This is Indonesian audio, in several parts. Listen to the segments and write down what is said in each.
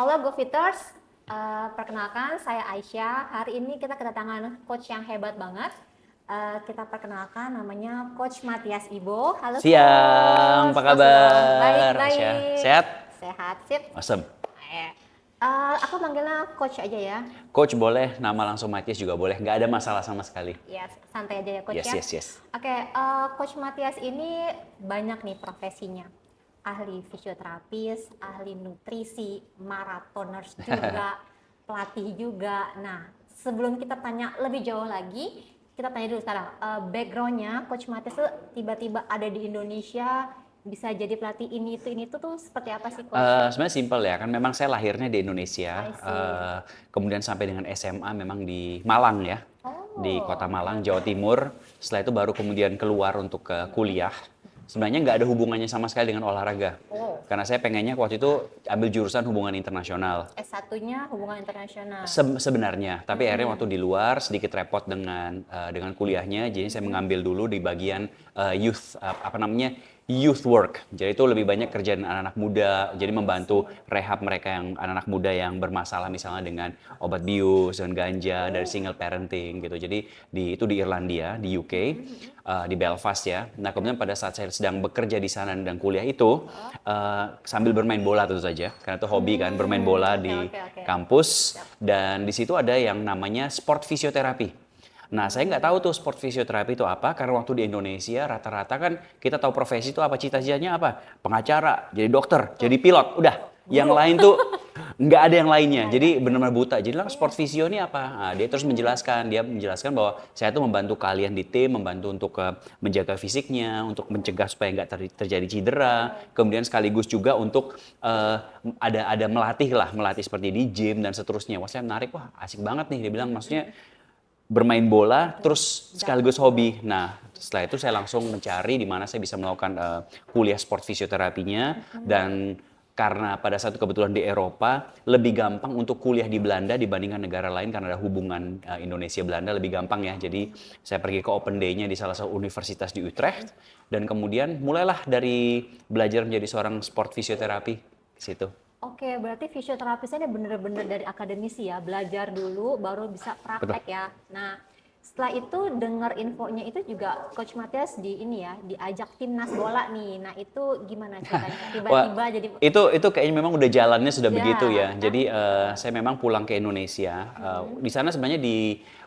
Halo GoFiters, perkenalkan saya Aisyah. Hari ini kita kedatangan coach yang hebat banget. Kita perkenalkan namanya Coach Matias Ibo. Halo Siang, Coach. apa How's it going? kabar? Aisyah, Baik-baik. sehat? Sehat, sip. Awesome. Aku manggilnya Coach aja ya. Coach boleh, nama langsung Matias juga boleh. Nggak ada masalah sama sekali. Ya, santai aja ya Coach Yes, ya. yes, yes. Oke, Coach Matias ini banyak nih profesinya. Ahli fisioterapis, ahli nutrisi, maratoners juga, pelatih juga. Nah, sebelum kita tanya lebih jauh lagi, kita tanya dulu sekarang, backgroundnya Coach Matias tuh tiba-tiba ada di Indonesia, bisa jadi pelatih ini itu tuh seperti apa sih Coach? Sebenarnya simpel ya, kan memang saya lahirnya di Indonesia. I see. Kemudian sampai dengan SMA memang di Malang ya. Di kota Oh, Malang, Jawa Timur. Setelah itu baru kemudian keluar untuk ke kuliah. Sebenarnya nggak ada hubungannya sama sekali dengan olahraga. oh. Karena saya pengennya waktu itu ambil jurusan hubungan internasional. S1-nya hubungan internasional. Sebenarnya, tapi akhirnya waktu di luar sedikit repot dengan kuliahnya, jadi saya mengambil dulu di bagian youth work. Jadi itu lebih banyak kerjaan anak-anak muda, jadi membantu rehab mereka yang anak-anak muda yang bermasalah misalnya dengan obat bius dan ganja dari single parenting gitu. Jadi itu di Irlandia, di UK, di Belfast ya. Nah kemudian pada saat saya sedang bekerja di sana dan kuliah itu sambil bermain bola tentu saja, karena itu hobi kan bermain bola di Oke. kampus, dan di situ ada yang namanya sport fisioterapi. Nah, saya nggak tahu tuh sport fisioterapi itu apa, karena waktu di Indonesia rata-rata kan kita tahu profesi itu apa, cita-citanya apa? Pengacara, jadi dokter, jadi pilot, udah. Yang lain tuh nggak ada yang lainnya, jadi benar-benar buta. Jadi lah sport fisio ini apa? Nah, dia menjelaskan bahwa saya tuh membantu kalian di tim, membantu untuk menjaga fisiknya, untuk mencegah supaya nggak terjadi cedera, kemudian sekaligus juga untuk ada melatih seperti di gym dan seterusnya. Wah, saya menarik, wah asik banget nih, dia bilang, maksudnya bermain bola terus sekaligus hobi. Nah, setelah itu saya langsung mencari di mana saya bisa melakukan kuliah sport fisioterapinya, dan karena pada saat itu kebetulan di Eropa lebih gampang untuk kuliah di Belanda dibandingkan negara lain karena ada hubungan Indonesia Belanda, lebih gampang ya. Jadi saya pergi ke open day-nya di salah satu universitas di Utrecht, dan kemudian mulailah dari belajar menjadi seorang sport fisioterapi di situ. Oke, berarti fisioterapisnya ini bener-bener dari akademisi ya, belajar dulu baru bisa Betul. praktek ya. Nah, setelah itu dengar infonya itu juga Coach Matias di ini ya, diajak timnas bola nih. Nah, itu gimana ceritanya? Wah, Tiba-tiba jadi itu kayaknya memang udah jalannya sudah ya, begitu ya. kan? Jadi saya memang pulang ke Indonesia. Di sana sebenarnya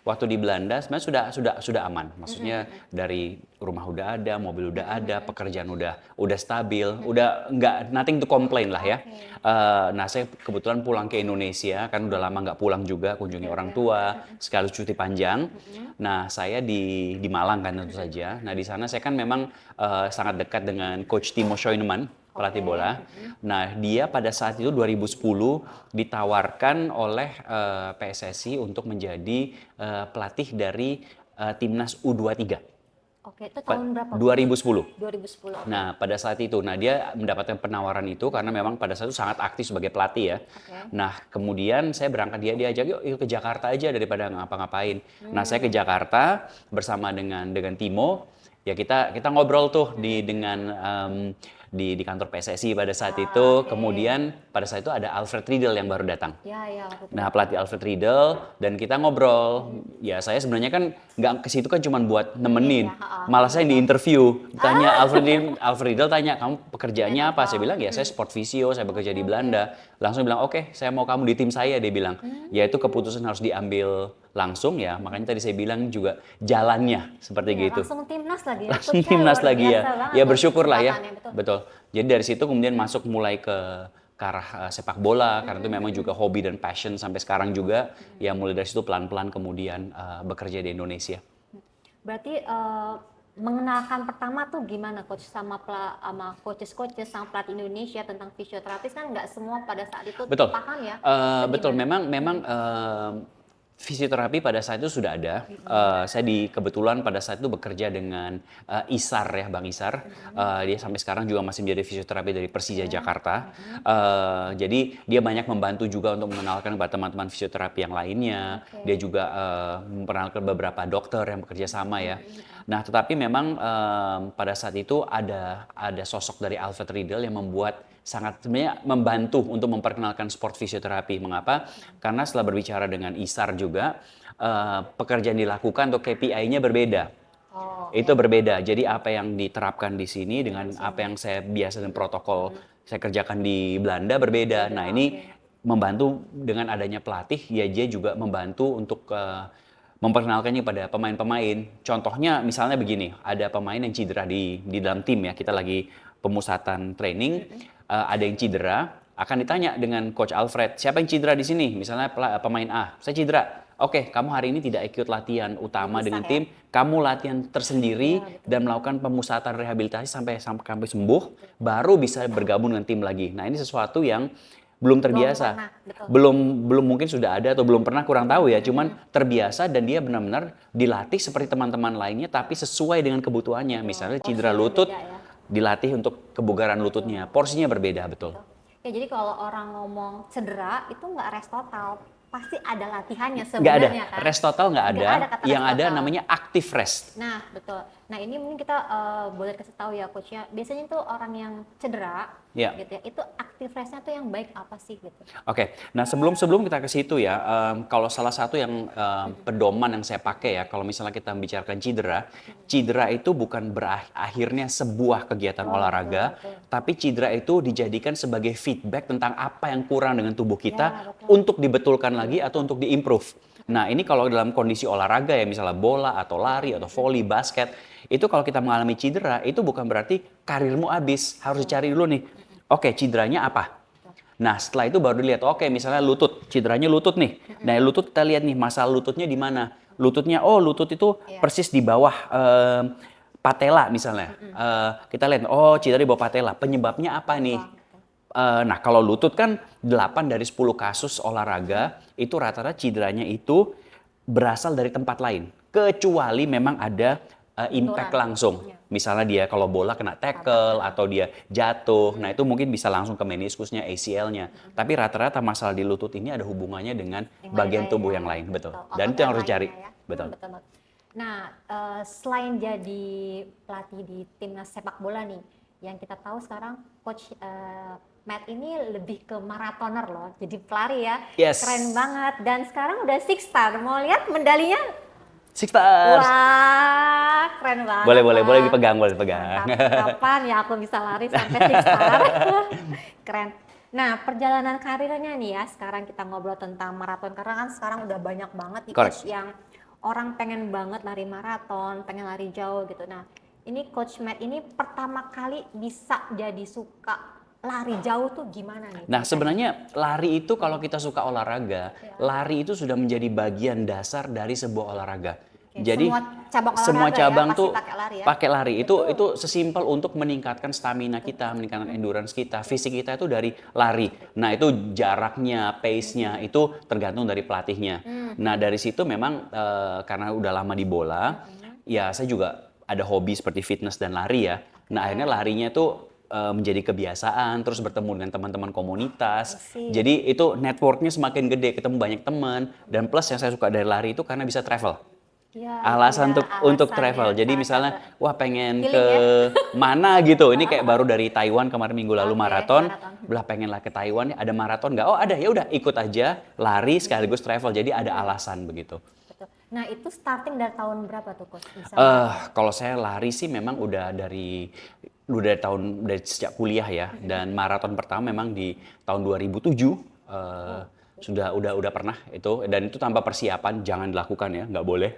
waktu di Belanda sebenarnya sudah aman. Maksudnya dari rumah udah ada, mobil udah ada, pekerjaan udah stabil, udah nggak nothing to complain lah ya. Oke. Nah, saya kebetulan pulang ke Indonesia, kan udah lama nggak pulang juga, kunjungi orang tua, sekaligus cuti panjang. Nah, saya di Malang kan tentu saja. Nah, di sana saya kan memang sangat dekat dengan Coach Timo Scheunemann, pelatih Oke. bola. Nah, dia pada saat itu 2010 ditawarkan oleh PSSI untuk menjadi pelatih dari timnas U23. Oke, itu tahun berapa? 2010. 2010. Oke. Nah, pada saat itu, dia mendapatkan penawaran itu karena memang pada saat itu sangat aktif sebagai pelatih ya. Oke. Nah, kemudian saya berangkat, dia diajak, yuk ke Jakarta aja daripada ngapa-ngapain. Nah, saya ke Jakarta bersama dengan Timo. Ya kita ngobrol tuh di kantor PSSI pada saat itu. Oke. Kemudian pada saat itu ada Alfred Riedel yang baru datang. Ya, waktu itu. Nah, pelatih Alfred Riedel, dan kita ngobrol. Ya, saya sebenarnya kan nggak ke situ kan cuma buat nemenin. Iya, Malah saya di interview. Tanya Alfred Riedel tanya, "Kamu pekerjaannya apa?" Saya bilang, "Ya, saya sport physio, saya bekerja di Belanda." Langsung bilang, "Oke, saya mau kamu di tim saya." Dia bilang. Ya, itu keputusan harus diambil langsung ya. Makanya tadi saya bilang juga jalannya seperti Iya, gitu. langsung timnas lagi ya. Langsung Coach, timnas luar lagi ya. biasa banget Ya loh bersyukur lah ya. kesempatannya, betul. Betul. Jadi dari situ kemudian masuk mulai ke arah sepak bola, karena itu memang juga hobi dan passion sampai sekarang juga. Ya mulai dari situ pelan-pelan kemudian bekerja di Indonesia. Berarti mengenalkan pertama tuh gimana coach sama coaches sama pelatih Indonesia tentang fisioterapis, kan nggak semua pada saat itu Betul. paham ya. Itu Betul. gimana? Memang fisioterapi pada saat itu sudah ada. Saya kebetulan pada saat itu bekerja dengan Isar ya, Bang Isar. Dia sampai sekarang juga masih menjadi fisioterapi dari Persija Jakarta. Jadi dia banyak membantu juga untuk mengenalkan kepada teman-teman fisioterapi yang lainnya. Oke. Dia juga memperkenalkan beberapa dokter yang bekerja sama ya. Nah, tetapi memang pada saat itu ada sosok dari Alfred Riedel yang membuat sangat sebenarnya membantu untuk memperkenalkan sport fisioterapi. Mengapa? Karena setelah berbicara dengan ISAR juga, pekerjaan dilakukan untuk KPI-nya berbeda. Oh, Itu oke. berbeda. Jadi apa yang diterapkan di sini dengan apa yang saya biasa dan protokol saya kerjakan di Belanda berbeda. Nah, Beda, ini oke. membantu dengan adanya pelatih, ya dia juga membantu untuk memperkenalkannya pada pemain-pemain. Contohnya misalnya begini, ada pemain yang cedera di dalam tim ya, kita lagi pemusatan training, ada yang cedera, akan ditanya dengan Coach Alfred, siapa yang cedera di sini? Misalnya pemain A, saya cedera. Oke, kamu hari ini tidak ikut latihan utama Dipisah dengan ya? tim, kamu latihan tersendiri Iya, betul. dan melakukan pemusatan rehabilitasi sampai sembuh, baru bisa bergabung dengan tim lagi. Nah, ini sesuatu yang belum Belum terbiasa. pernah, betul. Belum mungkin sudah ada atau belum pernah, kurang tahu ya, cuman terbiasa dan dia benar-benar dilatih seperti teman-teman lainnya tapi sesuai dengan kebutuhannya. Misalnya cedera Porsinya lutut, beda ya. dilatih untuk kebugaran lututnya. Porsinya berbeda, betul. Ya, jadi kalau orang ngomong cedera itu nggak rest total, pasti ada latihannya Nggak ada, sebenarnya kan? rest total nggak ada. Nggak ada kata Yang rest ada total. namanya active rest. Nah, betul. Nah, ini mungkin kita boleh kasih tahu ya coach ya. Biasanya tuh orang yang cedera Ya. gitu ya, itu active rest-nya tuh yang baik apa sih gitu? Oke, nah sebelum kita ke situ ya, kalau salah satu yang pedoman yang saya pakai ya, kalau misalnya kita membicarakan cedera, cedera itu bukan berakhirnya sebuah kegiatan olahraga, betul. tapi cedera itu dijadikan sebagai feedback tentang apa yang kurang dengan tubuh kita betul. untuk dibetulkan lagi atau untuk diimprove. Nah ini kalau dalam kondisi olahraga ya, misalnya bola atau lari atau volley, basket, itu kalau kita mengalami cedera, itu bukan berarti karirmu habis, harus dicari dulu nih. Oke, cederanya apa? Nah, setelah itu baru dilihat, oke, misalnya lutut, cederanya lutut nih. Nah, lutut kita lihat nih, masalah lututnya di mana? Lututnya, oh lutut itu persis di bawah patella misalnya. Kita lihat, oh cedera di bawah patella, penyebabnya apa nih? Nah, kalau lutut kan 8 dari 10 kasus olahraga, itu rata-rata cederanya itu berasal dari tempat lain. Kecuali memang ada impact langsung. Misalnya dia kalau bola kena tackle atau dia jatuh, nah itu mungkin bisa langsung ke meniskusnya, ACL-nya. Tapi rata-rata masalah di lutut ini ada hubungannya dengan bagian tubuh yang lain, betul. Dan itu yang harus dicari, betul. Betul. Nah, selain jadi pelatih di timnas sepak bola nih, yang kita tahu sekarang coach Matt ini lebih ke maratoner loh, jadi pelari ya. Yes. Keren banget. Dan sekarang udah 6 star. Mau lihat medalinya? Six Stars. Wah, keren banget. Boleh dipegang, boleh dipegang. Kapan ya aku bisa lari sampai 6 star? Keren. Nah, perjalanan karirnya nih ya, sekarang kita ngobrol tentang maraton karena kan sekarang udah banyak banget nih coach yang orang pengen banget lari maraton, pengen lari jauh gitu. Nah, ini coach Matt ini pertama kali bisa jadi suka lari jauh tuh gimana nih? Nah, sebenarnya lari itu kalau kita suka olahraga, lari itu sudah menjadi bagian dasar dari sebuah olahraga. Jadi semua cabang tuh pakai lari. Itu sesimpel untuk meningkatkan stamina kita, meningkatkan endurance kita, fisik kita itu dari lari. Nah, itu jaraknya, pace-nya itu tergantung dari pelatihnya. Nah, dari situ memang karena udah lama di bola, ya saya juga ada hobi seperti fitness dan lari ya. Nah, akhirnya larinya tuh menjadi kebiasaan, terus bertemu dengan teman-teman komunitas. Jadi itu networknya semakin gede, ketemu banyak teman. Dan plus yang saya suka dari lari itu karena bisa travel. Alasan untuk travel. Jadi misalnya, wah pengen ke mana gitu. Ini kayak baru dari Taiwan kemarin minggu lalu maraton. Belah pengen lah ke Taiwan, ada maraton nggak? Oh ada, ya udah ikut aja, lari sekaligus travel. Jadi ada alasan begitu. Nah itu starting dari tahun berapa tuh coach? Kalau saya lari sih memang udah dari sejak kuliah ya, dan maraton pertama memang di tahun 2007 udah pernah itu, dan itu tanpa persiapan, jangan dilakukan ya, nggak boleh.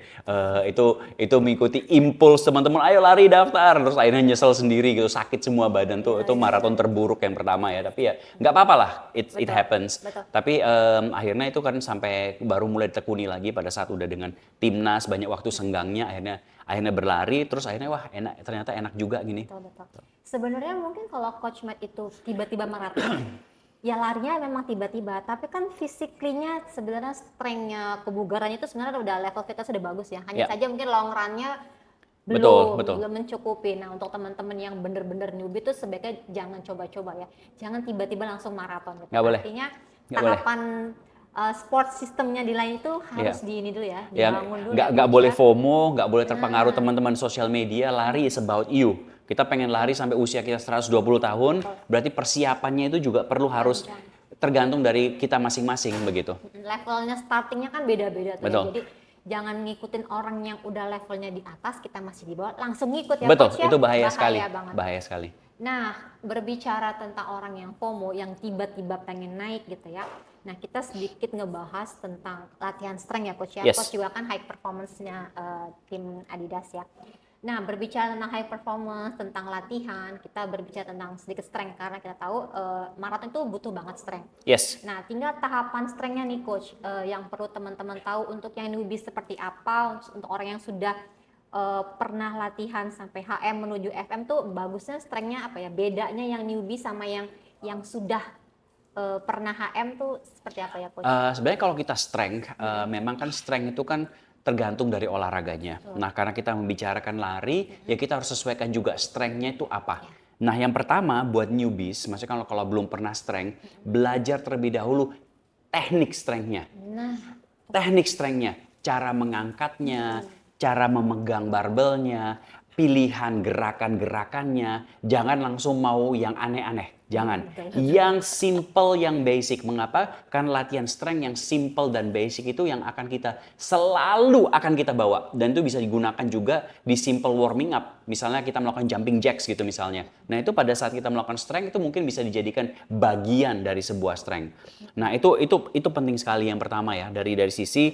Itu mengikuti impuls teman-teman, ayo lari daftar, terus akhirnya nyesel sendiri gitu, sakit semua badan tuh. Itu maraton terburuk yang pertama ya, tapi ya nggak apa-apa lah, it happens. Tapi akhirnya itu kan sampai baru mulai ditekuni lagi pada saat udah dengan timnas, banyak waktu senggangnya, akhirnya berlari, terus akhirnya wah ternyata enak juga gini. Betul. Sebenarnya mungkin kalau coach Matt itu tiba-tiba maraton, ya larinya memang tiba-tiba, tapi kan fisiklinya sebenarnya strength-nya, kebugarannya itu sebenarnya udah level kita sudah bagus ya. Hanya saja mungkin long run-nya belum mencukupi. Nah, untuk teman-teman yang bener-bener newbie itu sebaiknya jangan coba-coba ya. Jangan tiba-tiba langsung maraton gitu. Artinya tahapan sport sistemnya di lain itu harus di ini dulu ya, dibangun dulu. Nggak boleh FOMO, nggak boleh terpengaruh teman-teman sosial media. Lari is about you. Kita pengen lari sampai usia kita 120 tahun, berarti persiapannya itu juga perlu harus tergantung dari kita masing-masing begitu. Levelnya startingnya kan beda-beda tuh ya. Betul. Jadi jangan ngikutin orang yang udah levelnya di atas, kita masih di bawah, langsung ngikut ya Betul, Coach ya. itu bahaya sekali. Banget. Bahaya sekali. Nah, berbicara tentang orang yang FOMO, yang tiba-tiba pengen naik gitu ya. Nah, kita sedikit ngebahas tentang latihan strength ya Coach ya. Yes. Coach juga kan high performance-nya tim Adidas ya. Nah, berbicara tentang high performance, tentang latihan, kita berbicara tentang sedikit strength karena kita tahu maraton itu butuh banget strength. Yes. Nah, tinggal tahapan strength-nya nih Coach, yang perlu teman-teman tahu untuk yang newbie seperti apa, untuk orang yang sudah pernah latihan sampai HM menuju FM tuh bagusnya strength-nya apa ya? Bedanya yang newbie sama yang sudah pernah HM tuh seperti apa ya Coach? Sebenarnya kalau kita strength, memang kan strength itu kan tergantung dari olahraganya. Nah, karena kita membicarakan lari, ya kita harus sesuaikan juga strength-nya itu apa. Nah, yang pertama buat newbies, maksudnya kalau belum pernah strength, belajar terlebih dahulu teknik strength-nya. Nah, Teknik strength-nya, cara mengangkatnya, cara memegang barbelnya, pilihan gerakan-gerakannya, jangan langsung mau yang aneh-aneh. Jangan. Yang simple, yang basic. Mengapa? Karena latihan strength yang simple dan basic itu yang akan kita selalu akan kita bawa. Dan itu bisa digunakan juga di simple warming up. Misalnya kita melakukan jumping jacks gitu misalnya. Nah itu pada saat kita melakukan strength itu mungkin bisa dijadikan bagian dari sebuah strength. Nah itu penting sekali yang pertama ya. Dari sisi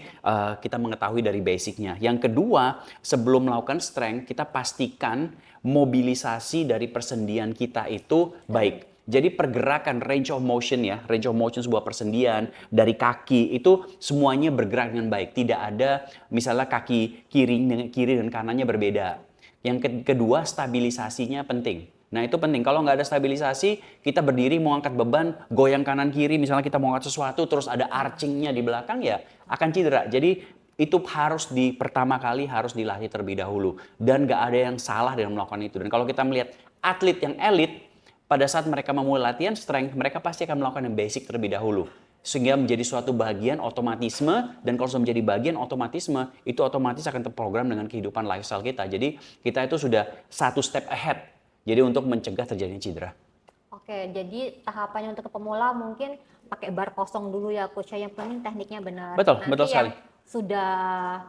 kita mengetahui dari basicnya. Yang kedua, sebelum melakukan strength kita pastikan mobilisasi dari persendian kita itu baik. Jadi pergerakan range of motion ya, range of motion sebuah persendian dari kaki itu semuanya bergerak dengan baik. Tidak ada misalnya kaki kiri dan kanannya berbeda. Yang kedua, stabilisasinya penting. Nah itu penting, kalau nggak ada stabilisasi, kita berdiri mau angkat beban, goyang kanan kiri, misalnya kita mau angkat sesuatu, terus ada archingnya di belakang ya akan cedera. Jadi itu pertama kali harus dilatih terlebih dahulu. Dan nggak ada yang salah dalam melakukan itu. Dan kalau kita melihat atlet yang elit, pada saat mereka memulai latihan strength, mereka pasti akan melakukan yang basic terlebih dahulu. Sehingga menjadi suatu bagian otomatisme, dan kalau sudah menjadi bagian otomatisme, itu otomatis akan terprogram dengan kehidupan lifestyle kita. Jadi kita itu sudah satu step ahead. Jadi untuk mencegah terjadinya cedera. Oke, jadi tahapannya untuk pemula mungkin pakai bar kosong dulu ya Coach. Yang penting tekniknya benar. Betul, Nanti betul sekali. Sudah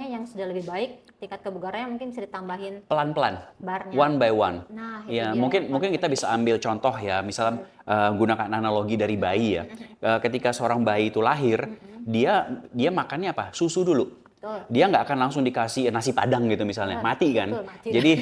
yang sudah lebih baik, tingkat kebugarannya mungkin bisa ditambahin Pelan-pelan, barnya. one by one. Nah, itu Ya dia mungkin kita bisa ambil contoh ya, misalnya gunakan analogi dari bayi ya. Ketika seorang bayi itu lahir, dia makannya apa? Susu dulu. Betul. Dia nggak akan langsung dikasih nasi padang gitu misalnya, mati kan. Betul, mati. Jadi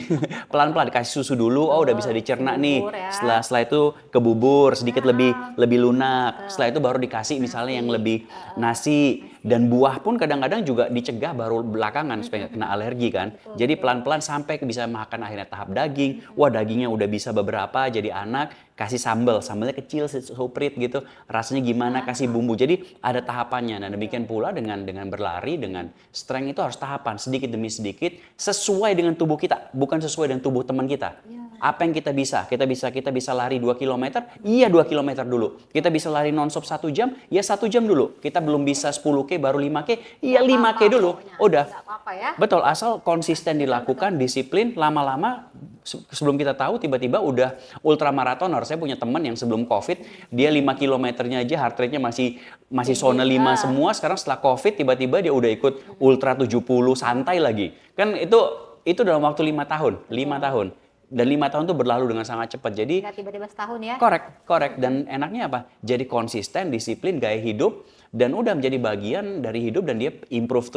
pelan-pelan dikasih susu dulu, oh udah bisa dicerna nih. Bubur ya. Setelah itu ke bubur sedikit lebih lunak. Setelah itu baru dikasih misalnya yang lebih nasi. Dan buah pun kadang-kadang juga dicegah baru belakangan supaya kena alergi kan. Jadi pelan-pelan sampai bisa makan akhirnya tahap daging. Wah dagingnya udah bisa beberapa jadi anak, kasih sambalnya kecil suprit gitu. Rasanya gimana, kasih bumbu. Jadi ada tahapannya. Nah demikian pula dengan berlari, dengan strength itu harus tahapan sedikit demi sedikit sesuai dengan tubuh kita, bukan sesuai dengan tubuh teman kita. Apa yang kita bisa? Kita bisa lari 2 km, iya 2 km dulu. Kita bisa lari nonstop 1 jam, ya 1 jam dulu. Kita belum bisa 10K, baru 5K, iya 5K dulu. Udah. Nggak apa-apa ya. Betul, asal konsisten dilakukan, disiplin, lama-lama sebelum kita tahu tiba-tiba udah ultramarathoners. Saya punya teman yang sebelum COVID, dia 5 kilometernya aja heart rate-nya masih zona 5 semua. Sekarang setelah COVID tiba-tiba dia udah ikut ultra 70 santai lagi. Kan itu dalam waktu 5 tahun, 5 tahun. Dan 5 tahun itu berlalu dengan sangat cepat. Jadi Nggak tiba-tiba setahun ya. korek. Dan enaknya apa? Jadi konsisten, disiplin, gaya hidup, dan udah menjadi bagian dari hidup dan dia improve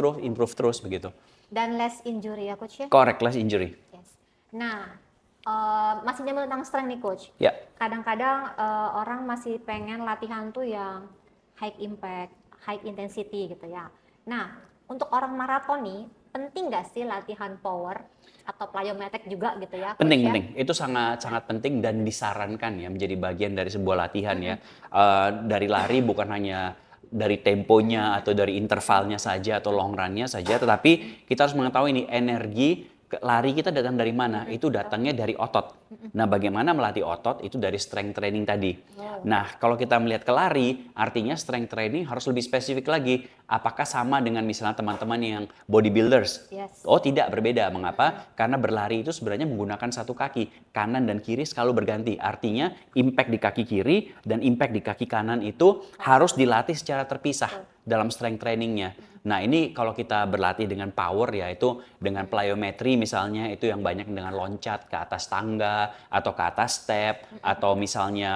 terus begitu. Dan less injury ya Coach ya. Correct, less injury. Yes. Nah, masih nyambung tentang strength nih Coach. Ya. Kadang-kadang orang masih pengen latihan tuh yang high impact, high intensity gitu ya. Nah, untuk orang maraton nih, penting nggak sih latihan power atau plyometric juga gitu ya? Coach, Penting. ya? Itu sangat penting dan disarankan ya menjadi bagian dari sebuah latihan ya. Dari lari bukan hanya dari temponya atau dari intervalnya saja atau long run-nya saja, tetapi kita harus mengetahui ini energi Lari kita datang dari mana? Itu datangnya dari otot. Nah, bagaimana melatih otot? Itu dari strength training tadi. Nah, kalau kita melihat ke lari, artinya strength training harus lebih spesifik lagi. Apakah sama dengan misalnya teman-teman yang bodybuilders? Yes. Oh, tidak, berbeda. Mengapa? Karena berlari itu sebenarnya menggunakan satu kaki. Kanan dan kiri selalu berganti. Artinya, impact di kaki kiri dan impact di kaki kanan itu harus dilatih secara terpisah dalam strength trainingnya. Nah, ini kalau kita berlatih dengan power, yaitu dengan plyometry misalnya, itu yang banyak dengan loncat ke atas tangga atau ke atas step, atau misalnya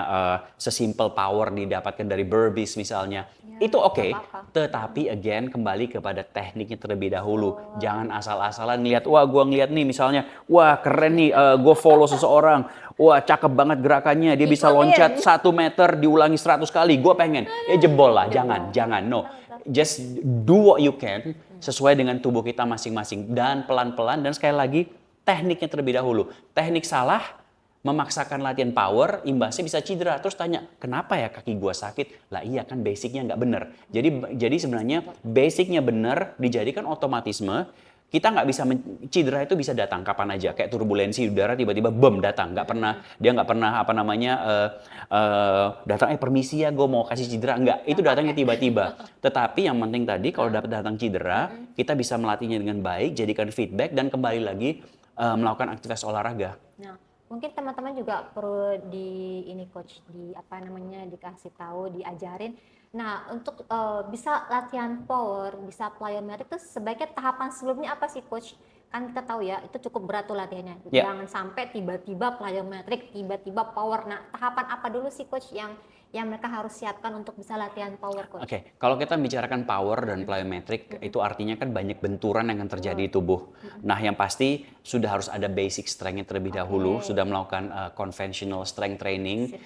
sesimpel power didapatkan dari burpees misalnya. Itu oke, tetapi again kembali kepada tekniknya terlebih dahulu. Jangan asal-asalan ngeliat, wah gua ngeliat nih misalnya, wah keren nih, gua follow seseorang, wah cakep banget gerakannya, dia bisa loncat 1 meter diulangi 100 kali, gua pengen. Jebol lah, jangan, no. Just do what you can sesuai dengan tubuh kita masing-masing dan pelan-pelan, dan sekali lagi tekniknya terlebih dahulu. Teknik salah, memaksakan latihan power, imbasnya bisa cedera. Terus tanya, kenapa ya kaki gua sakit? Lah iya kan basicnya nggak bener. Jadi sebenarnya basicnya bener, dijadikan otomatisme. Kita nggak bisa cedera itu bisa datang kapan aja, kayak turbulensi udara tiba-tiba bom datang, dia nggak pernah datang permisi ya gue mau kasih cedera, nggak, itu datangnya tiba-tiba. Tetapi yang penting tadi kalau datang cedera, kita bisa melatihnya dengan baik, jadikan feedback dan kembali lagi melakukan aktivitas olahraga. Nah, mungkin teman-teman juga perlu coach dikasih tahu, diajarin. Nah, untuk bisa latihan power, bisa plyometric itu sebaiknya tahapan sebelumnya apa sih coach? Kan kita tahu ya, itu cukup berat tuh latihannya. Jangan sampai tiba-tiba plyometric, tiba-tiba power. Nah, tahapan apa dulu sih coach yang mereka harus siapkan untuk bisa latihan power coach? Oke, kalau kita bicarakan power dan plyometric, itu artinya kan banyak benturan yang akan terjadi di tubuh. Nah, yang pasti sudah harus ada basic strength terlebih dahulu, sudah melakukan conventional strength training,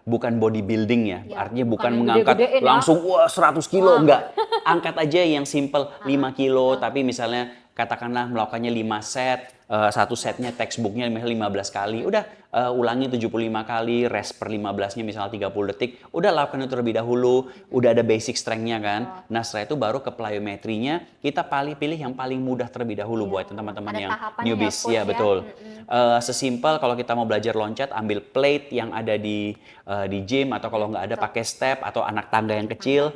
bukan bodybuilding ya. Artinya bukan mengangkat langsung 100 kilo, enggak. Angkat aja yang simple 5 kilo, tapi misalnya katakanlah melakukannya 5 set, satu setnya textbooknya 15 kali, udah ulangi 75 kali, rest per 15-nya misalnya 30 detik, udah lakukan itu terlebih dahulu, udah ada basic strength-nya kan. Nah setelah itu baru ke plyometry-nya, kita pilih yang paling mudah terlebih dahulu buat teman-teman yang newbies. Ya betul. Sesimpel kalau kita mau belajar loncat, ambil plate yang ada di gym, atau kalau nggak ada pakai step atau anak tangga yang kecil,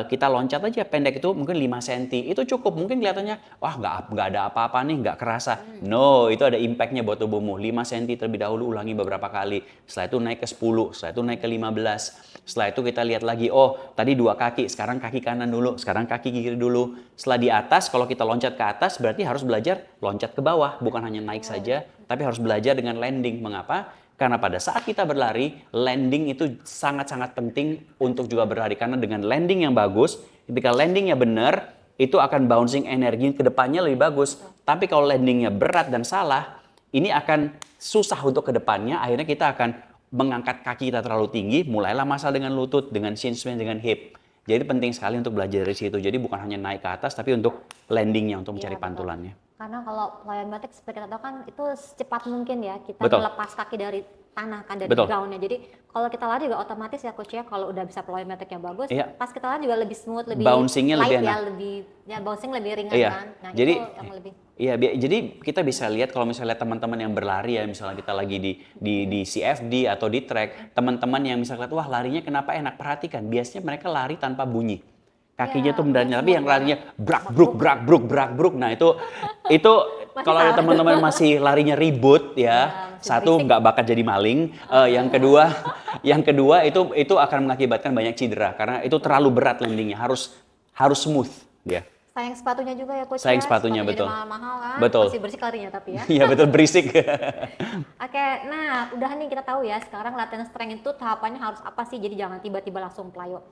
kita loncat aja pendek itu mungkin 5 cm, itu cukup. Mungkin kelihatannya wah nggak ada apa-apa nih, nggak kerasa. No, itu ada impact-nya buat tubuhmu. 5 cm terlebih dahulu, ulangi beberapa kali. Setelah itu naik ke 10, setelah itu naik ke 15. Setelah itu kita lihat lagi, oh tadi 2 kaki, sekarang kaki kanan dulu, sekarang kaki kiri dulu. Setelah di atas, kalau kita loncat ke atas berarti harus belajar loncat ke bawah, bukan hanya naik saja, tapi harus belajar dengan landing. Mengapa? Karena pada saat kita berlari, landing itu sangat-sangat penting untuk juga berlari. Karena dengan landing yang bagus, ketika landingnya benar, itu akan bouncing energi ke depannya lebih bagus. Tapi kalau landingnya berat dan salah, ini akan susah untuk ke depannya. Akhirnya kita akan mengangkat kaki kita terlalu tinggi, mulailah masalah dengan lutut, dengan shin splint, dengan hip. Jadi penting sekali untuk belajar dari situ. Jadi bukan hanya naik ke atas, tapi untuk landingnya, untuk mencari pantulannya. Karena kalau plyometric seperti kita tahu kan itu secepat mungkin ya kita melepas kaki dari tanah kan, dari groundnya. Jadi kalau kita lari juga otomatis ya coach ya, kalau udah bisa plyometric yang bagus, pas kita lari juga lebih smooth, lebih bouncingnya light lebih ya, bouncing lebih ringan kan. Nah, jadi itu yang lebih. Jadi kita bisa lihat kalau misalnya teman-teman yang berlari ya, misalnya kita lagi di CFD atau di track, teman-teman yang misalnya lihat wah larinya kenapa enak, perhatikan biasanya mereka lari tanpa bunyi. Kakinya tuh beneran, tapi yang larinya brak bruk. Nah itu kalau teman-teman masih larinya ribut ya, satu nggak bakat jadi maling, yang kedua itu akan mengakibatkan banyak cedera karena itu terlalu berat landingnya, harus smooth ya. Sayang sepatunya juga ya coach. Sayang sepatunya betul. Mahal-mahal kan. Betul. Masih bersih larinya tapi ya. Iya betul, berisik. Oke, nah udah nih kita tahu ya sekarang latihan strength itu tahapannya harus apa sih, jadi jangan tiba-tiba langsung plyo.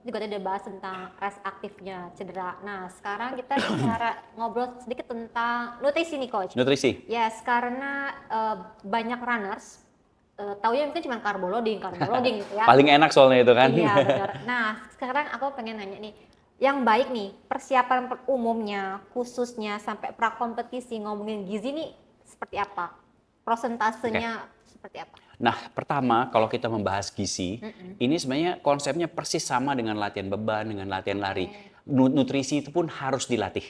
Juga tadi udah bahas tentang rest aktifnya cedera. Nah sekarang kita bicara ngobrol sedikit tentang nutrisi nih coach. Nutrisi. Yes, karena banyak runners taunya mungkin cuma carbo loading gitu ya. Paling enak soalnya itu kan. Iya benar. Nah sekarang aku pengen nanya nih, yang baik nih persiapan umumnya khususnya sampai pra kompetisi ngomongin gizi nih seperti apa? Prosentasenya seperti apa? Nah, pertama kalau kita membahas gizi, ini sebenarnya konsepnya persis sama dengan latihan beban, dengan latihan lari. Nutrisi itu pun harus dilatih.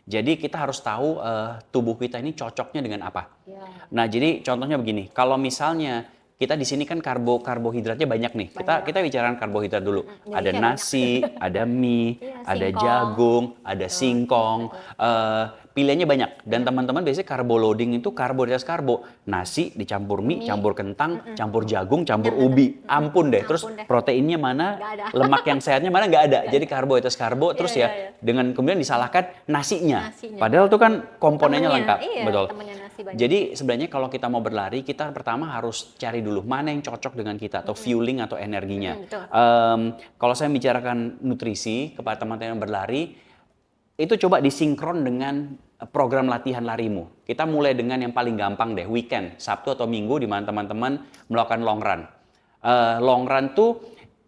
Jadi kita harus tahu tubuh kita ini cocoknya dengan apa. Ya, Nah, jadi contohnya begini, kalau misalnya kita di sini kan karbohidratnya banyak nih. Kita banyak. kita bicarakan karbohidrat dulu. Ada Indonesia banyak. nasi, ada mie, Iya, ada singkong. jagung, ada Betul, singkong. betul. Pilihannya banyak. Dan Banyak. teman-teman biasanya karbo loading itu karbo di atas karbo. Nasi dicampur mie, Mie. campur kentang, campur jagung, campur Kenyang ubi. banget. Ampun deh. Terus Ampun deh. proteinnya mana? Nggak ada. Lemak yang sehatnya mana? Nggak ada. Jadi karbo di atas karbo. Iya, Terus iya, ya iya. dengan kemudian disalahkan nasinya. Nasinya. Padahal itu kan komponennya Temennya, lengkap. iya, Betul. temennya nasi banyak. Jadi sebenarnya kalau kita mau berlari, kita pertama harus cari dulu mana yang cocok dengan kita atau fueling atau energinya. Betul. Kalau saya bicarakan nutrisi kepada teman-teman yang berlari, itu coba disinkron dengan program latihan larimu. Kita mulai dengan yang paling gampang deh, weekend, Sabtu atau Minggu di mana teman-teman melakukan long run. Long run tuh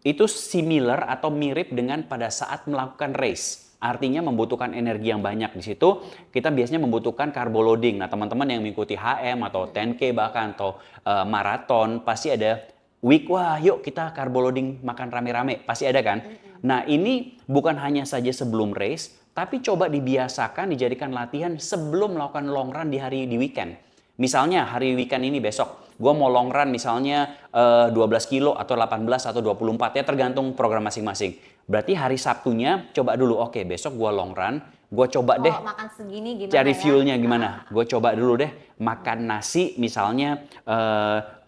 itu similar atau mirip dengan pada saat melakukan race. Artinya membutuhkan energi yang banyak di situ. Kita biasanya membutuhkan carbo loading. Nah, teman-teman yang mengikuti HM atau 10K bahkan atau maraton pasti ada week, wah yuk kita carbo loading makan rame-rame. Pasti ada kan? Nah, ini bukan hanya saja sebelum race, tapi coba dibiasakan dijadikan latihan sebelum melakukan long run di weekend. Misalnya hari weekend ini besok, gue mau long run misalnya 12 kilo atau 18 atau 24 ya tergantung program masing-masing. Berarti hari Sabtunya coba dulu, oke besok gue long run, gue coba deh Makan segini gimana cari ya? fuelnya gimana. Gue coba dulu deh makan nasi misalnya 75%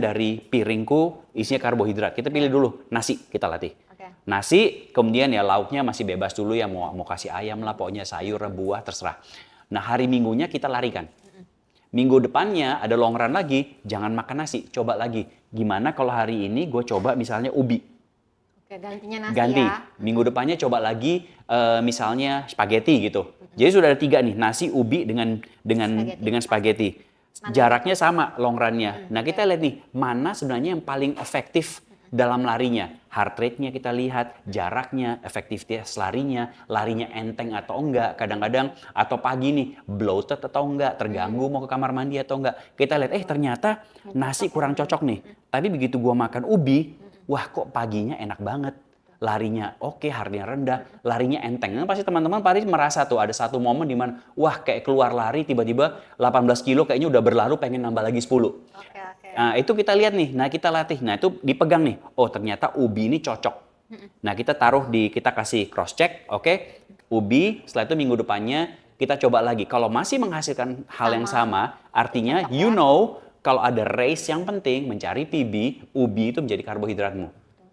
dari piringku isinya karbohidrat. Kita pilih dulu nasi, kita latih. Oke. Nasi, kemudian ya lauknya masih bebas dulu ya, mau kasih ayam lah, pokoknya sayur, buah, terserah. Nah hari Minggunya kita larikan. Minggu depannya ada long run lagi, jangan makan nasi, coba lagi. Gimana kalau hari ini gue coba misalnya ubi. Oke, gantinya nasi Ganti. ya. Minggu depannya coba lagi misalnya spaghetti gitu. Jadi sudah ada 3 nih, nasi, ubi dengan spaghetti. Jaraknya sama long run-nya. Nah, kita lihat nih, mana sebenarnya yang paling efektif dalam larinya. Heart rate-nya kita lihat, jaraknya, efektivitas larinya enteng atau enggak. Kadang-kadang atau pagi nih, bloated atau enggak, terganggu mau ke kamar mandi atau enggak. Kita lihat, ternyata nasi kurang cocok nih. Tapi begitu gua makan ubi, wah kok paginya enak banget. Larinya oke, heart-nya rendah, larinya enteng. Nah, pasti teman-teman merasa tuh ada satu momen di mana wah kayak keluar lari tiba-tiba 18 kilo kayaknya udah berlalu pengen nambah lagi 10. Oke. Nah, itu kita lihat nih. Nah, kita latih. Nah, itu dipegang nih. Oh, ternyata ubi ini cocok. Nah, kita kita kasih cross check, oke. Ubi, setelah itu minggu depannya kita coba lagi. Kalau masih menghasilkan hal yang sama, artinya cocok you ya. know kalau ada race yang penting mencari PB, ubi itu menjadi karbohidratmu.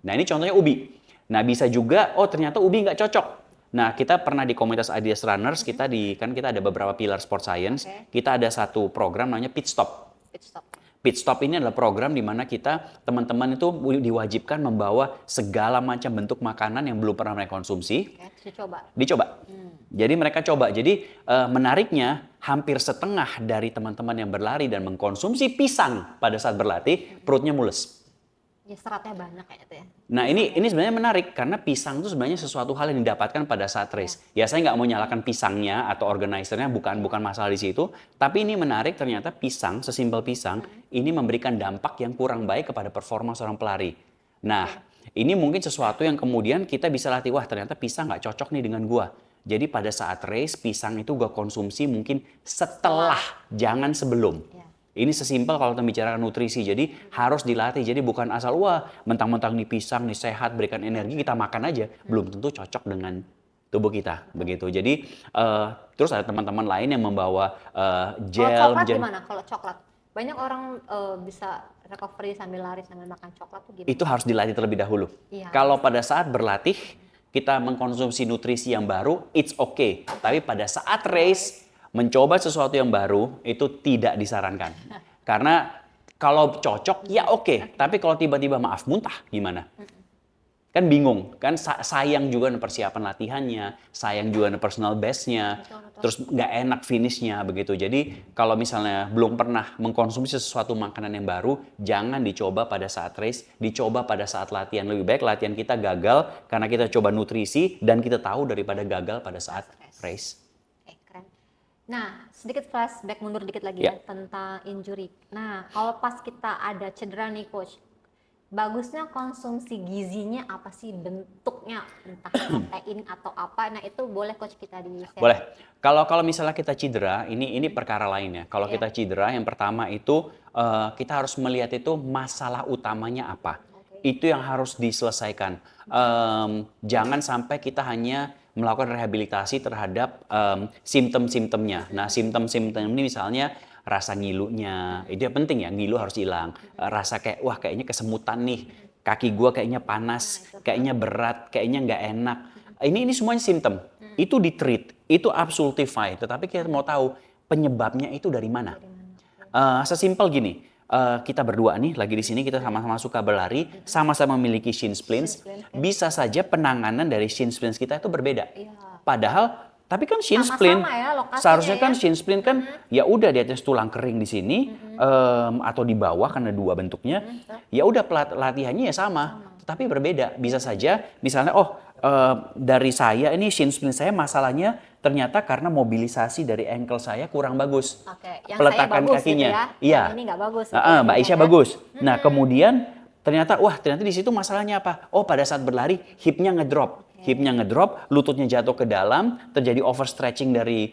Nah, ini contohnya ubi. Nah, bisa juga ternyata ubi nggak cocok. Nah, kita pernah di komunitas Ideas Runners, kita ada beberapa pilar sport science. Oke. Kita ada satu program namanya Pit Stop. Pit stop. Pit Stop ini adalah program di mana teman-teman itu diwajibkan membawa segala macam bentuk makanan yang belum pernah mereka konsumsi. Oke, coba. Dicoba. Jadi mereka coba. Jadi menariknya hampir setengah dari teman-teman yang berlari dan mengkonsumsi pisang pada saat berlatih, perutnya mules. Ya seratnya banyak kayak itu ya. Nah ini sebenarnya menarik karena pisang itu sebenarnya sesuatu hal yang didapatkan pada saat race. Ya saya nggak mau nyalakan pisangnya atau organisernya, bukan masalah di situ. Tapi ini menarik ternyata pisang, sesimpel pisang, ini memberikan dampak yang kurang baik kepada performa seorang pelari. Nah ini mungkin sesuatu yang kemudian kita bisa latih, wah ternyata pisang nggak cocok nih dengan gua. Jadi pada saat race pisang itu gua konsumsi mungkin setelah, jangan sebelum. Ya. Ini sesimpel kalau kita bicara nutrisi, jadi harus dilatih. Jadi bukan asal, wah mentang-mentang nih pisang, nih sehat, berikan energi, kita makan aja. Belum tentu cocok dengan tubuh kita, begitu. Jadi terus ada teman-teman lain yang membawa gel. Kalau coklat gimana? Kalau coklat? Banyak orang bisa recovery sambil lari, sambil makan coklat tuh gimana? Itu harus dilatih terlebih dahulu. Iya. Kalau pada saat berlatih, kita mengkonsumsi nutrisi yang baru, it's okay. Tapi pada saat race, mencoba sesuatu yang baru itu tidak disarankan. Karena kalau cocok ya oke, tapi kalau tiba-tiba maaf muntah gimana? Kan bingung, kan sayang juga persiapan latihannya, sayang juga personal best-nya, terus nggak enak finish-nya begitu. Jadi kalau misalnya belum pernah mengkonsumsi sesuatu makanan yang baru, jangan dicoba pada saat race, dicoba pada saat latihan. Lebih baik latihan kita gagal karena kita coba nutrisi dan kita tahu daripada gagal pada saat race. Keren. Nah, sedikit flashback mundur dikit lagi Ya. ya tentang injury. Nah, kalau pas kita ada cedera nih coach, bagusnya konsumsi gizinya apa sih bentuknya, entah protein atau apa. Nah itu boleh coach kita di share. Boleh. Kalau misalnya kita cedera, ini perkara lainnya. Kalau Iya. kita cedera, yang pertama itu kita harus melihat itu masalah utamanya apa. Oke. Itu yang harus diselesaikan. Jangan sampai kita hanya melakukan rehabilitasi terhadap simptom-simptomnya. Nah, simptom-simptom ini misalnya rasa ngilunya, itu yang penting ya, ngilu harus hilang. Rasa kayak, wah kayaknya kesemutan nih, kaki gua kayaknya panas, kayaknya berat, kayaknya nggak enak. Ini semuanya simptom. Itu di-treat, itu absolutely fine. Tetapi kita mau tahu penyebabnya itu dari mana. Sesimpel gini, kita berdua nih lagi di sini, kita sama-sama suka berlari, sama-sama memiliki shin splints. Bisa saja penanganan dari shin splints kita itu berbeda. Iya. Padahal tapi kan shin Sama-sama splint, ya lokasinya seharusnya kan ya. shin splint kan ya udah di atas tulang kering di sini atau di bawah karena dua bentuknya. Ya udah latihannya ya sama, tetapi berbeda. Bisa saja misalnya dari saya ini shin splint saya masalahnya ternyata karena mobilisasi dari ankle saya kurang bagus. Oke, yang Peletakan saya bagus kakinya. gitu ya. Iya. Yang ini nggak bagus. Gitu Mbak ya, Aisyah ya. bagus. Nah, kemudian ternyata di situ masalahnya apa? Oh, pada saat berlari hipnya ngedrop. Hipnya ngedrop, lututnya jatuh ke dalam, terjadi overstretching dari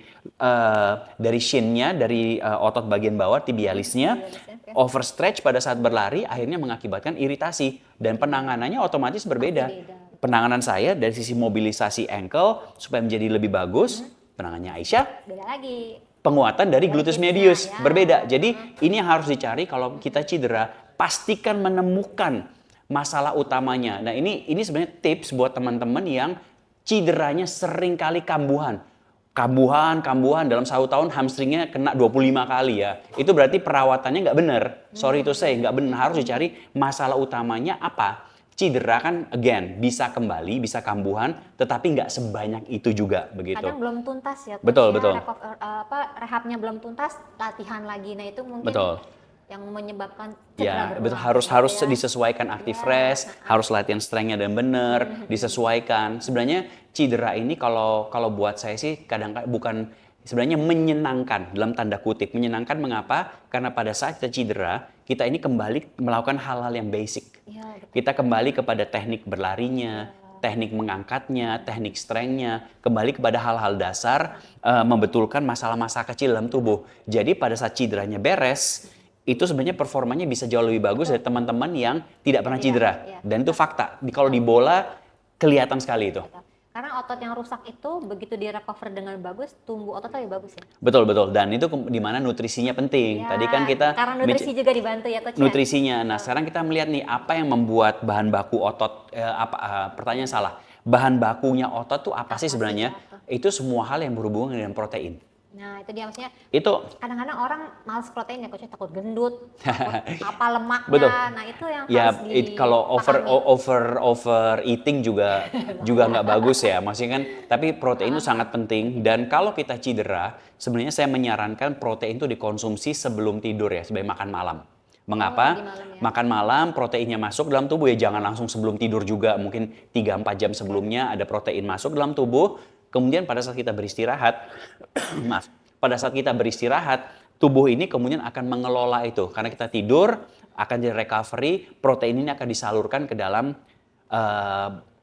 shinnya, dari otot bagian bawah, tibialisnya. Overstretch pada saat berlari akhirnya mengakibatkan iritasi dan penanganannya otomatis berbeda. Penanganan saya dari sisi mobilisasi ankle supaya menjadi lebih bagus, penanganannya Aisyah Beda lagi. penguatan dari gluteus medius ya. berbeda. Jadi ini yang harus dicari kalau kita cedera, pastikan menemukan masalah utamanya. Nah, ini sebenarnya tips buat teman-teman yang cederanya sering kali kambuhan. Kambuhan dalam 1 tahun hamstringnya kena 25 kali ya. Itu berarti perawatannya nggak benar. Sorry to say, nggak benar. Harus dicari masalah utamanya apa. Cedera kan again bisa kembali, bisa kambuhan, tetapi nggak sebanyak itu juga begitu. Kadang belum tuntas ya. Betul, ya, betul. Rehabnya belum tuntas, latihan lagi. Nah itu mungkin Betul. yang menyebabkan Ya, cedera betul, berulang. harus gitu ya. disesuaikan active rest, harus latihan strength-nya dan benar, disesuaikan. Sebenarnya cedera ini kalau buat saya sih kadang-kadang bukan sebenarnya menyenangkan dalam tanda kutip. Menyenangkan mengapa? Karena pada saat kita cedera, kita ini kembali melakukan hal-hal yang basic. Iya, betul. Kita kembali kepada teknik berlarinya, teknik mengangkatnya, teknik strength-nya, kembali kepada hal-hal dasar, membetulkan masalah-masalah kecil dalam tubuh. Jadi pada saat cederanya beres, itu sebenarnya performanya bisa jauh lebih bagus dari teman-teman yang tidak pernah cedera. Iya. Dan itu fakta. Kalau di bola kelihatan sekali itu. Karena otot yang rusak itu begitu direcover dengan bagus, tumbuh otot lebih bagus ya. Betul. Dan itu di mana nutrisinya penting. Ya, Tadi kan kita karena nutrisi juga dibantu ya coach. nutrisinya. Nah, sekarang kita melihat nih apa yang membuat bahan baku otot pertanyaan salah. Bahan bakunya otot tuh apa sih sebenarnya? Itu semua hal yang berhubungan dengan protein. Nah, itu dia maksudnya. Itu Kadang-kadang orang malas protein ya coach, takut gendut, takut apa lemaknya. Betul. Nah, itu yang ya harus kalau dipahami. over eating juga nggak bagus ya, maksudnya kan. Tapi protein itu sangat penting, dan kalau kita cedera sebenarnya saya menyarankan protein itu dikonsumsi sebelum tidur ya, sebagai makan malam. Mengapa? Di malam ya. Makan malam proteinnya masuk dalam tubuh ya, jangan langsung sebelum tidur juga, mungkin 3-4 jam sebelumnya ada protein masuk dalam tubuh. Kemudian pada saat kita beristirahat, pada saat kita beristirahat, tubuh ini kemudian akan mengelola itu. Karena kita tidur, akan jadi recovery, protein ini akan disalurkan ke dalam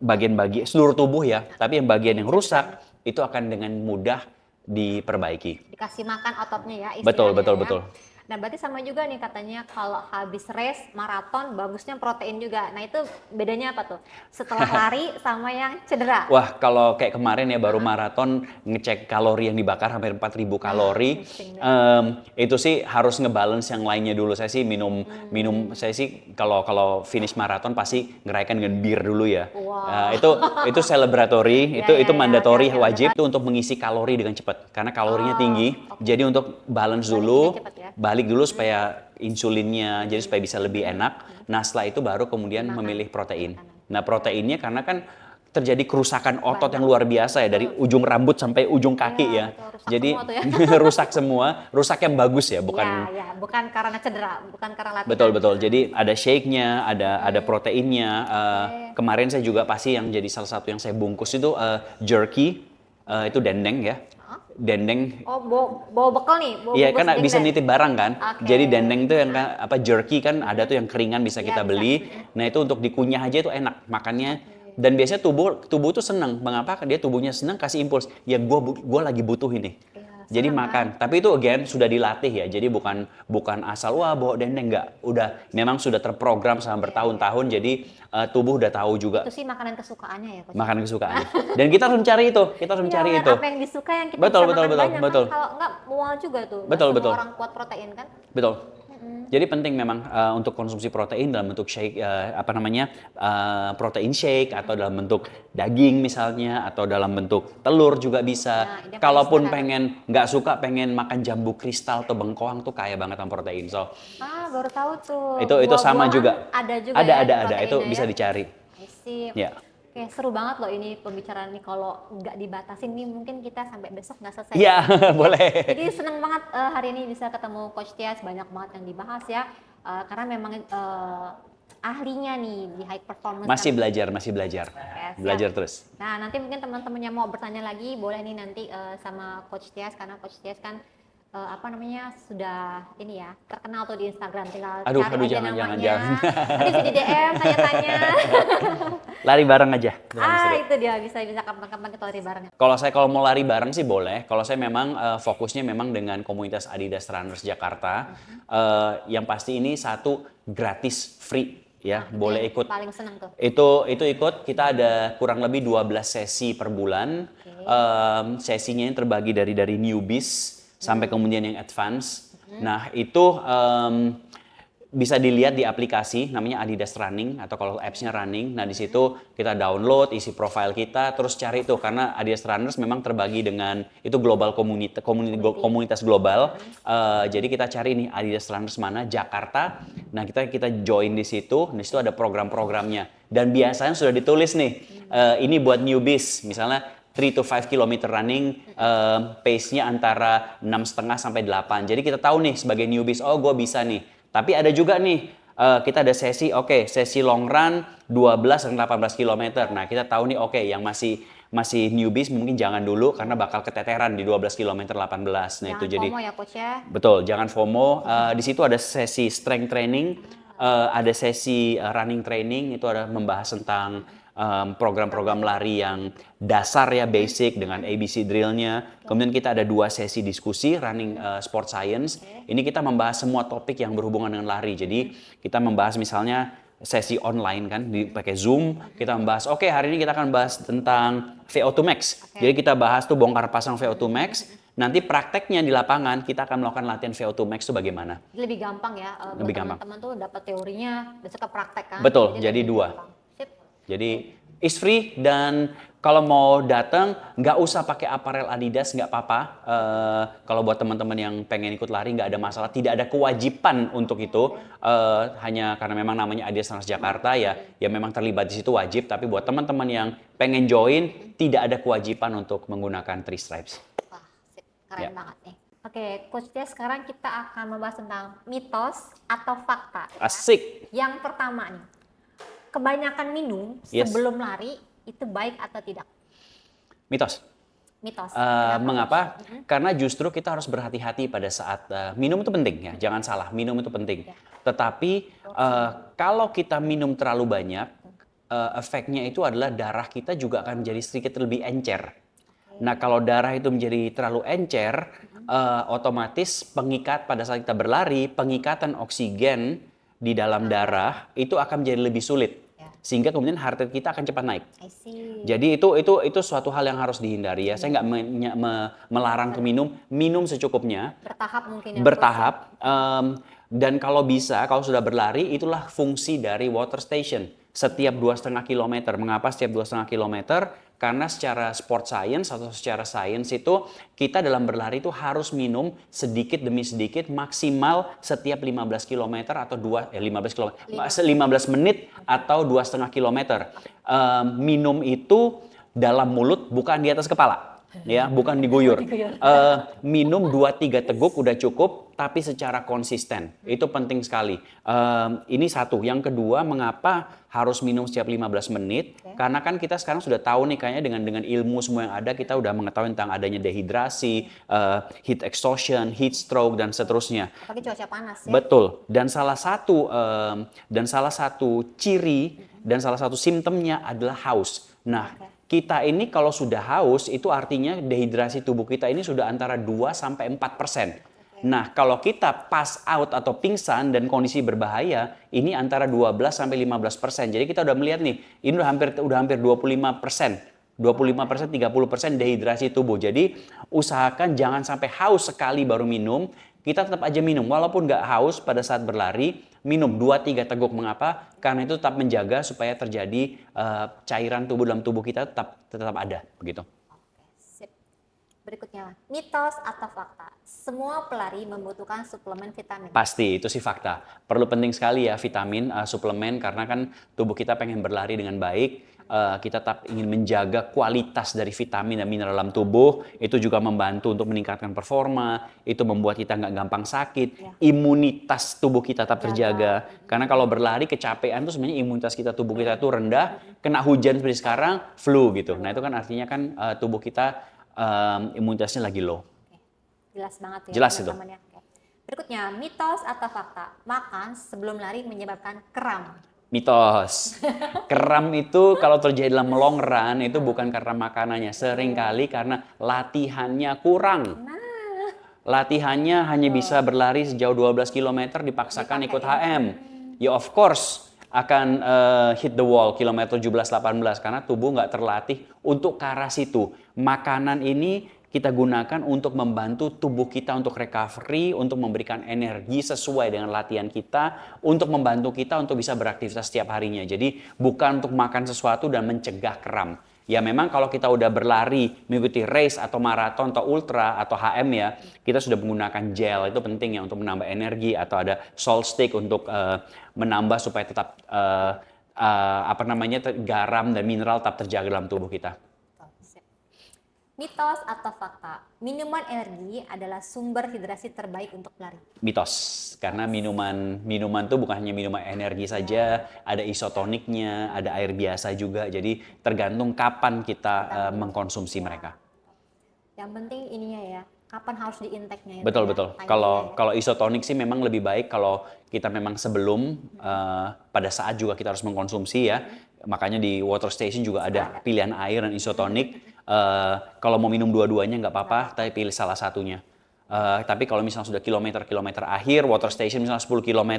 bagian-bagian seluruh tubuh ya. Tapi yang bagian yang rusak, itu akan dengan mudah diperbaiki. Dikasih makan ototnya ya istilahnya. Betul. Nah, berarti sama juga nih katanya kalau habis race, maraton, bagusnya protein juga. Nah, itu bedanya apa tuh? Setelah lari sama yang cedera. Wah, kalau kayak kemarin ya baru maraton, ngecek kalori yang dibakar hampir 4.000 kalori. Itu sih harus ngebalance yang lainnya dulu. Saya sih minum saya sih kalau finish maraton pasti ngerayakan dengan bir dulu ya. Wow. Itu celebratory, itu mandatory, oke, wajib itu untuk mengisi kalori dengan cepat. Karena kalorinya tinggi. Jadi untuk balance dulu, cepet ya. balik dulu supaya insulinnya jadi supaya bisa lebih enak. Nah, setelah itu baru kemudian memilih protein. Nah, proteinnya karena kan terjadi kerusakan otot yang luar biasa ya, dari ujung rambut sampai ujung kaki ya. Betul, rusak Jadi semua tuh ya. rusak semua, rusak yang bagus ya, bukan. Bukan karena cedera, bukan karena latihan. Betul. Jadi ada shake-nya, ada proteinnya. Kemarin saya juga pasti yang jadi salah satu yang saya bungkus itu jerky, itu dendeng ya. dendeng. Oh, bawa bekal nih, bawa Iya bungkus kan bisa dendeng. nitip barang kan. Oke. Jadi dendeng itu yang apa jerky kan ada tuh yang keringan bisa Iya, kita bisa. beli. Nah itu untuk dikunyah aja itu enak makannya. Dan biasanya tubuh tuh seneng. Mengapa? Dia tubuhnya seneng kasih impuls. Ya gua lagi butuh ini. Iya, Jadi senang makan. Tapi itu again sudah dilatih ya. Jadi bukan asal wah bawa dendeng enggak. Udah memang sudah terprogram selama bertahun-tahun. Jadi tubuh udah tahu juga Itu sih makanan kesukaannya ya, Coach. makanan kesukaan. Dan kita harus mencari itu. Kita harus mencari Iya, itu. apa yang disuka yang kita Betul, bisa betul, makan betul, banyak betul. kan. Kalau enggak mual juga tuh. Nggak Betul, semua betul. orang kuat protein kan. Betul. Jadi penting memang untuk konsumsi protein dalam bentuk shake protein shake atau dalam bentuk daging misalnya atau dalam bentuk telur juga bisa. Nah, ini Kalaupun paling pengen nggak suka pengen makan jambu kristal atau bengkoang tuh kaya banget sama protein. So Baru tahu tuh. itu sama Buah-buahan juga. Ada juga Ada ya itu proteinnya bisa ya. dicari. I see. Ya. Oke, seru banget loh ini pembicaraan nih. Kalau nggak dibatasin nih mungkin kita sampai besok nggak selesai. Iya, boleh. Jadi seneng banget hari ini bisa ketemu Coach Tias, banyak banget yang dibahas ya. Karena memang ahlinya nih di high performance. Masih kan. belajar. siap. Belajar terus. Nah, nanti mungkin teman-teman yang mau bertanya lagi boleh nih nanti sama Coach Tias, karena Coach Tias kan sudah ini ya terkenal tuh di Instagram, tinggal Aduh, cari aja jangan. namanya. Nanti bisa di DM tanya-tanya. Lari bareng aja. Itu dia bisa kapan-kapan kita lari bareng. Kalau mau lari bareng sih boleh. Kalau saya memang fokusnya memang dengan komunitas Adidas Runners Jakarta. Yang pasti ini satu gratis free ya, boleh Yang ikut. Paling seneng tuh. Itu ikut. Kita ada kurang lebih 12 sesi per bulan. Sesinya yang terbagi dari newbies sampai kemudian yang advance. Nah, itu bisa dilihat di aplikasi namanya Adidas Running atau kalau apps-nya Running. Nah, di situ kita download, isi profile kita, terus cari tuh karena Adidas Runners memang terbagi dengan itu global komunitas global. Jadi kita cari nih Adidas Runners mana Jakarta. Nah, kita join di situ. Di situ ada program-programnya. Dan biasanya sudah ditulis nih. Ini buat newbies, misalnya 3 to 5 km running, pace-nya antara 6,5 sampai 8. Jadi kita tahu nih sebagai newbies, oh gue bisa nih. Tapi ada juga nih, kita ada sesi long run 12 dan 18 km. Nah kita tahu nih yang masih newbies mungkin jangan dulu karena bakal keteteran di 12 km 18. Nah Jangan itu jadi FOMO ya Coach ya. betul, jangan FOMO. Di situ ada sesi strength training, ada sesi running training, itu ada membahas tentang program-program lari yang dasar ya, basic dengan ABC drill-nya. Kemudian kita ada 2 sesi diskusi running sport science. Ini kita membahas semua topik yang berhubungan dengan lari. Jadi kita membahas misalnya sesi online kan pakai Zoom, kita membahas hari ini kita akan bahas tentang VO2 max. Jadi kita bahas tuh bongkar pasang VO2 max. Nanti prakteknya di lapangan kita akan melakukan latihan VO2 max itu bagaimana? Lebih gampang ya. Lebih gampang. Teman-teman tuh dapat teorinya, besok ke praktek kan. Betul, jadi lebih 2. gampang. Sip. Jadi is free dan kalau mau datang nggak usah pakai aparel Adidas, nggak apa-apa. Kalau buat teman-teman yang pengen ikut lari nggak ada masalah, tidak ada kewajiban untuk itu. Hanya karena memang namanya Adidas Runners Jakarta ya memang terlibat di situ wajib. Tapi buat teman-teman yang pengen join tidak ada kewajiban untuk menggunakan 3 stripes. Wah, sip. Keren banget nih. Oke, Coach Tias, sekarang kita akan membahas tentang mitos atau fakta. Ya. Asik. Yang pertama nih, kebanyakan minum Yes. sebelum lari itu baik atau tidak? Mitos. Mitos. Mengapa? Karena justru kita harus berhati-hati pada saat minum itu penting ya, jangan salah, minum itu penting. Ya. Tetapi kalau kita minum terlalu banyak, efeknya itu adalah darah kita juga akan menjadi sedikit lebih encer. Nah kalau darah itu menjadi terlalu encer, otomatis pada saat kita berlari, pengikatan oksigen di dalam darah itu akan menjadi lebih sulit. Sehingga kemudian heart rate kita akan cepat naik. I see. Jadi itu suatu hal yang harus dihindari ya. Saya nggak melarang ke minum secukupnya. Bertahap mungkin ya. Bertahap. Dan kalau bisa, kalau sudah berlari, itulah fungsi dari water station. Setiap 2,5 km. Mengapa setiap 2,5 km? Karena secara sport science atau secara sains itu kita dalam berlari itu harus minum sedikit demi sedikit maksimal setiap 15 km atau 15 menit atau 2,5 km. Minum itu dalam mulut bukan di atas kepala. ya, bukan diguyur. Diguyur. Minum 2-3 teguk udah cukup, tapi secara konsisten. Itu penting sekali. Ini satu. Yang kedua, mengapa harus minum setiap 15 menit? Karena kan kita sekarang sudah tahu nih kayaknya dengan ilmu semua yang ada, kita udah mengetahui tentang adanya dehidrasi, heat exhaustion, heat stroke, dan seterusnya. Apalagi cuaca panas ya. Betul. Dan salah satu ciri dan salah satu simptomnya adalah haus. Nah, kita ini kalau sudah haus itu artinya dehidrasi tubuh kita ini sudah antara 2-4%. Nah, kalau kita pass out atau pingsan dan kondisi berbahaya, ini antara 12-15%. Jadi kita udah melihat nih, ini udah hampir 25%. 25%, 30% dehidrasi tubuh. Jadi usahakan jangan sampai haus sekali baru minum. Kita tetap aja minum, walaupun nggak haus pada saat berlari, minum 2-3 teguk. Mengapa? Karena itu tetap menjaga supaya terjadi cairan tubuh dalam tubuh kita tetap ada, begitu. Sip. Berikutnya, mitos atau fakta? Semua pelari membutuhkan suplemen vitamin. Pasti, itu sih fakta. Perlu penting sekali ya vitamin, suplemen, karena kan tubuh kita pengen berlari dengan baik. Kita tetap ingin menjaga kualitas dari vitamin dan mineral dalam tubuh. Itu juga membantu untuk meningkatkan performa. Itu membuat kita nggak gampang sakit. Imunitas tubuh kita tetap terjaga. Karena kalau berlari kecapean tuh sebenarnya imunitas tubuh kita tuh rendah. Kena hujan seperti sekarang, flu gitu. Nah itu kan artinya kan tubuh kita imunitasnya lagi low. Jelas banget ya. Jelas itu. Berikutnya, mitos atau fakta? Makan sebelum lari menyebabkan kram. Mitos. Kram itu kalau terjadi dalam long run itu bukan karena makanannya. Seringkali karena latihannya kurang. Latihannya hanya bisa berlari sejauh 12 km dipaksakan ikut HM. Ya of course akan hit the wall kilometer 17-18 karena tubuh nggak terlatih untuk ke arah situ. Makanan ini kita gunakan untuk membantu tubuh kita untuk recovery, untuk memberikan energi sesuai dengan latihan kita, untuk membantu kita untuk bisa beraktivitas setiap harinya. Jadi bukan untuk makan sesuatu dan mencegah kram. Ya memang kalau kita udah berlari, mengikuti race atau maraton atau ultra atau HM ya, kita sudah menggunakan gel, itu penting ya untuk menambah energi, atau ada salt stick untuk menambah supaya tetap garam dan mineral tetap terjaga dalam tubuh kita. Mitos atau fakta? Minuman energi adalah sumber hidrasi terbaik untuk pelari. Mitos, karena minuman itu bukan hanya minuman energi saja, ada isotoniknya, ada air biasa juga. Jadi tergantung kapan kita mengkonsumsi mereka. Yang penting ininya ya, kapan harus di-intake-nya. Betul. Kalau isotonik sih memang lebih baik kalau kita memang sebelum, pada saat juga kita harus mengkonsumsi ya. Makanya di water station juga ada pilihan air dan isotonik. Kalau mau minum dua-duanya nggak apa-apa, tapi pilih salah satunya. Tapi kalau misalnya sudah kilometer akhir, water station misalnya 10 km,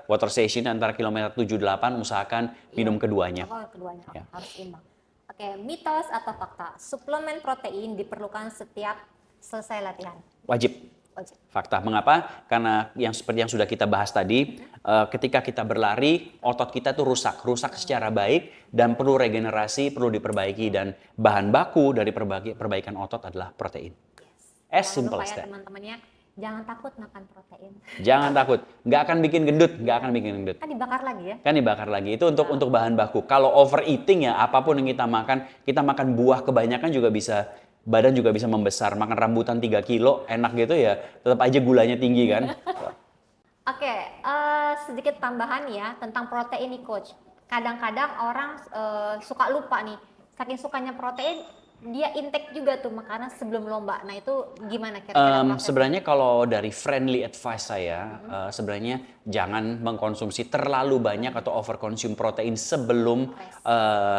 water station antara kilometer 7-8, usahakan minum keduanya. Keduanya harus imbang. Oke, mitos atau fakta? Suplemen protein diperlukan setiap selesai latihan. Wajib. Fakta. Mengapa? Karena seperti yang sudah kita bahas tadi, ketika kita berlari, otot kita tuh rusak secara baik dan perlu regenerasi, perlu diperbaiki, dan bahan baku dari perbaikan otot adalah protein. As simple as that. Teman-temannya, jangan takut makan protein. Jangan takut, nggak akan bikin gendut, Kan dibakar lagi ya? Kan dibakar lagi. Itu untuk bahan baku. Kalau overeating ya, apapun yang kita makan buah kebanyakan juga bisa. Badan juga bisa membesar, makan rambutan 3 kilo, enak gitu ya, tetap aja gulanya tinggi kan. Oke, sedikit tambahan ya tentang protein nih Coach. Kadang-kadang orang suka lupa nih, saking sukanya protein, dia intake juga tuh makanan sebelum lomba. Nah itu gimana kira-kira? Sebenarnya kalau dari friendly advice saya, sebenarnya jangan mengkonsumsi terlalu banyak atau overconsume protein sebelum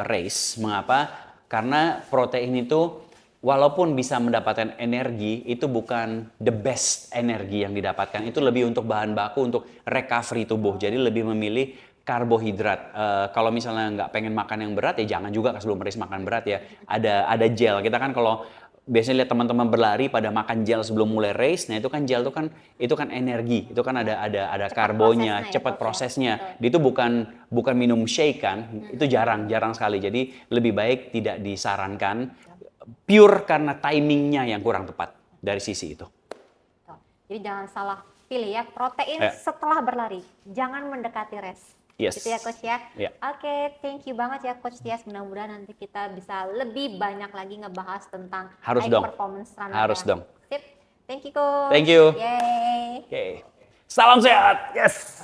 race. Mengapa? Karena protein itu walaupun bisa mendapatkan energi, itu bukan the best energi yang didapatkan. Itu lebih untuk bahan baku, untuk recovery tubuh. Jadi lebih memilih karbohidrat. Kalau misalnya nggak pengen makan yang berat, ya jangan juga sebelum race makan berat ya. Ada gel. Kita kan kalau biasanya lihat teman-teman berlari pada makan gel sebelum mulai race, nah itu kan gel itu kan energi, itu kan ada karbonya, cepat prosesnya. Itu bukan minum shake kan, itu jarang sekali. Jadi lebih baik tidak disarankan. Pure karena timingnya yang kurang tepat dari sisi itu. Jadi jangan salah pilih ya, protein setelah berlari, jangan mendekati race. Yes. Gitu ya Coach ya. Ya. Oke, thank you banget ya Coach Tias. Mudah-mudahan nanti kita bisa lebih banyak lagi ngebahas tentang Harus high dong. performance runner. Harus ya. dong. Sip. Thank you Coach. Thank you. Yeay. Oke. Salam sehat. Yes.